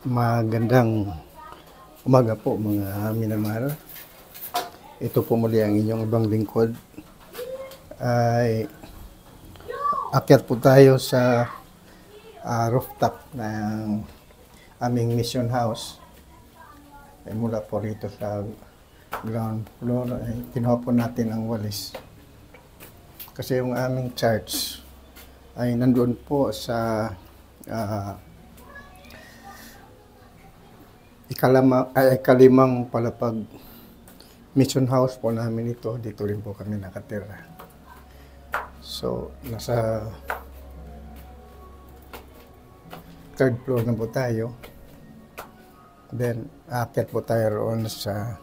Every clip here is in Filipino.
Magandang umaga po mga minamahal. Ito po muli ang inyong ibang lingkod. Ay akyat po tayo sa rooftop ng aming mission house. Ay mula po rito sa ground floor ay kinuha po natin ang walis. Kasi yung aming church ay nandoon po sa ikalimang palapag mission house po namin ito. Dito rin po kami nakatira. So, nasa third floor na po tayo. Then, aakyat po tayo roon sa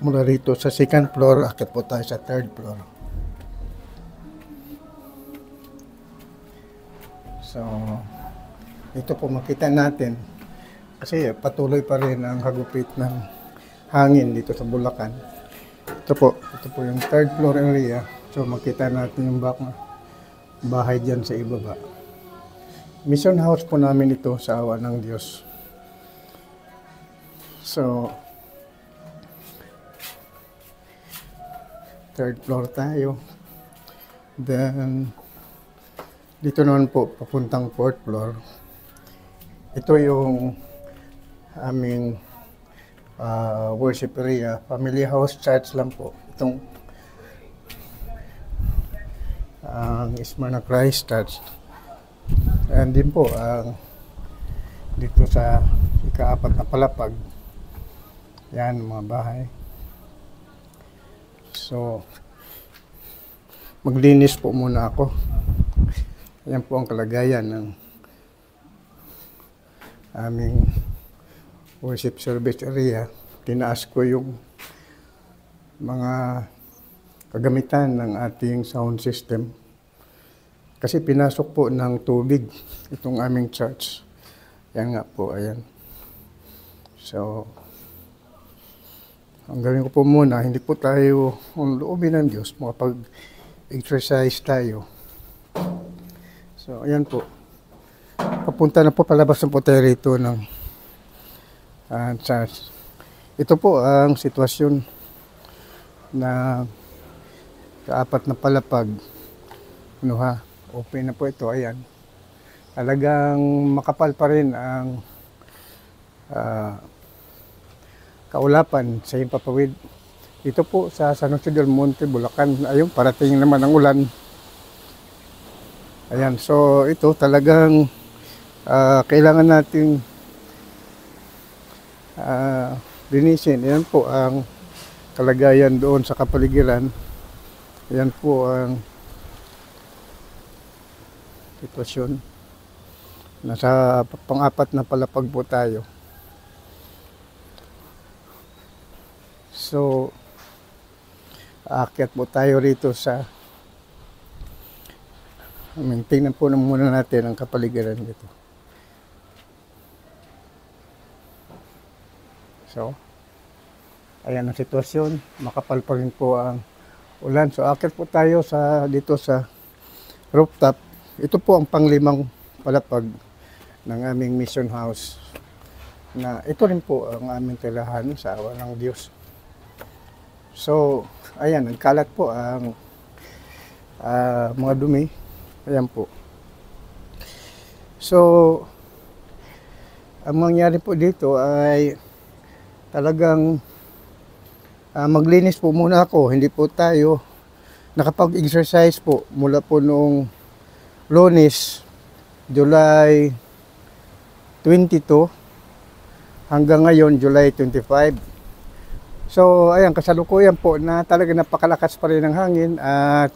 mula rito sa second floor, aakyat po tayo sa third floor. So, ito po makita natin kasi patuloy pa rin ang hagupit ng hangin dito sa Bulacan. Ito po yung third floor area. So, makita natin yung bahay dyan sa ibaba. Mission house po namin ito sa awa ng Diyos. So, third floor tayo. Then, dito naman po, papuntang fourth floor. Ito yung aming worship area. Family house church lang po. Itong Smyrna Christ Church. And din po, dito sa ika-4 na palapag. Yan, mga bahay. So, maglinis po muna ako. Yan po ang kalagayan ng aming worship service area. Tinaas ko yung mga kagamitan ng ating sound system. Kasi pinasok po ng tubig itong aming church. Yan nga po, ayan. So, ang gawin ko po muna, hindi po tayo ang loobin ng Diyos, makapag-exercise tayo. So, ayan po. Papunta na po, palabas na po tayo rito ng church. Ito po ang sitwasyon na ka-4 na palapag. Ano ha? Open na po ito, ayan. Talagang makapal pa rin ang kaulapan sa Himpapawid. Ito po sa San Jose del Monte, Bulacan. Ayun, parating naman ang ulan. Ayan, so ito talagang kailangan nating linisin. Ayan po ang kalagayan doon sa kapaligiran. Ayan po ang sitwasyon. Nasa pang-4 na palapag po tayo. So, aakyat po tayo rito sa tingnan po muna natin ang kapaligiran dito. So, ayan ang sitwasyon. Makapal pa rin po ang ulan. So, aakyat po tayo dito sa rooftop. Ito po ang pang-5 palapag ng aming mission house. Na ito rin po ang aming tirahan sa awa ng Diyos. So, ayan, nagkalat po ang mga dumi. Ayan po. So, ang mangyari po dito ay talagang maglinis po muna ako. Hindi po tayo nakapag-exercise po mula po noong Lunes, July 22 hanggang ngayon, July 25. So, ayan, kasalukuyan po na talaga napakalakas pa rin ng hangin at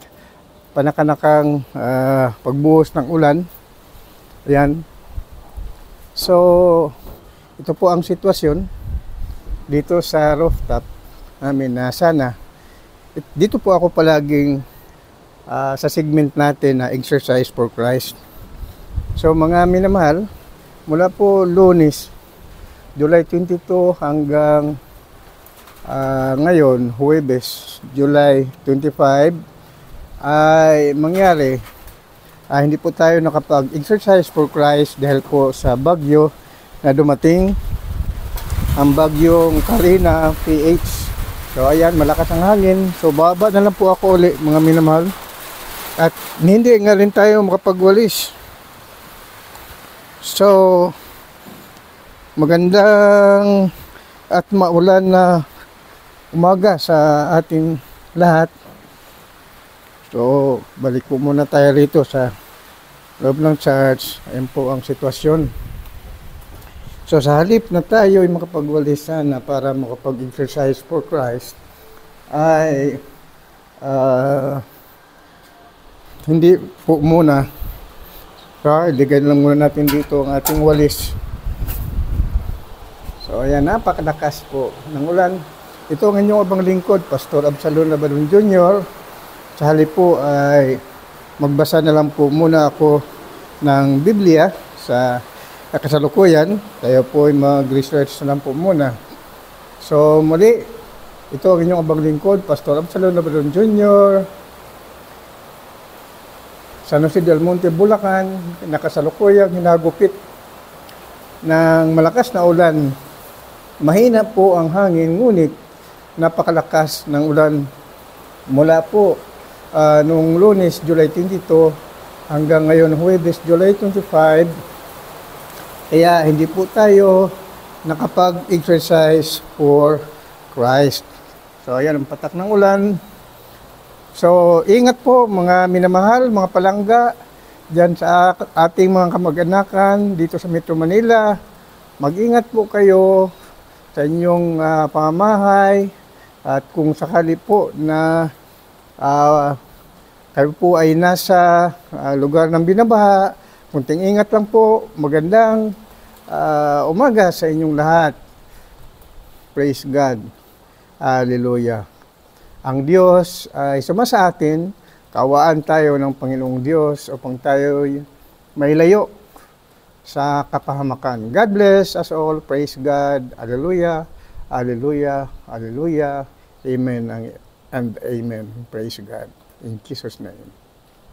panakanakang pagbuhos ng ulan. Ayan. So, ito po ang sitwasyon dito sa rooftop namin na sana. Dito po ako palaging sa segment natin na Exercise for Christ. So, mga minamahal, mula po Lunes, July 22 hanggang ngayon, Huwebes, July 25, ay mangyari hindi po tayo nakapag-exercise for Christ dahil po sa bagyo na dumating, ang bagyong Karina PH. So ayan, malakas ang hangin. So baba na lang po ako ulit, mga minamahal. At hindi nga rin tayo makapagwalis. So magandang at maulan na umaga sa ating lahat. So balik po muna tayo rito sa loob ng church. Ayan po ang sitwasyon. So sa halip na tayo ay makapagwalis sana para makapag-exercise for Christ, ay hindi po muna. So iligay lang muna natin dito ang ating walis. So ayan, napakalakas po ng ulan. Ito ang inyong abang lingkod, Pastor Absalon Labalon Jr. Sa halip po ay magbasa na lang po muna ako ng Biblia sa kasalukuyan. Tayo po ay mag-research na lang po muna. So muli, ito ang inyong abang lingkod, Pastor Absalon Labalon Jr. San Jose del Monte, Bulacan, nakasalukuyang hinagupit ng malakas na ulan. Mahina po ang hangin, ngunit napakalakas ng ulan mula po noong Lunes, July 22 hanggang ngayon, Huwebes, July 25. Kaya hindi po tayo nakapag-exercise for Christ. So ayan ang patak ng ulan. So ingat po mga minamahal, mga palangga dyan sa ating mga kamag-anakan dito sa Metro Manila. Mag-ingat po kayo sa inyong pamamahay, at kung sakali po na kayo po ay nasa lugar ng binabaha, kunting ingat lang po. Magandang umaga sa inyong lahat. Praise God. Hallelujah. Ang Diyos ay suma sa atin. Kaawaan tayo ng Panginoong Diyos upang tayo may layo sa kapahamakan. God bless us all. Praise God. Hallelujah. Hallelujah. Hallelujah. Amen and amen. Praise God. In Jesus' name.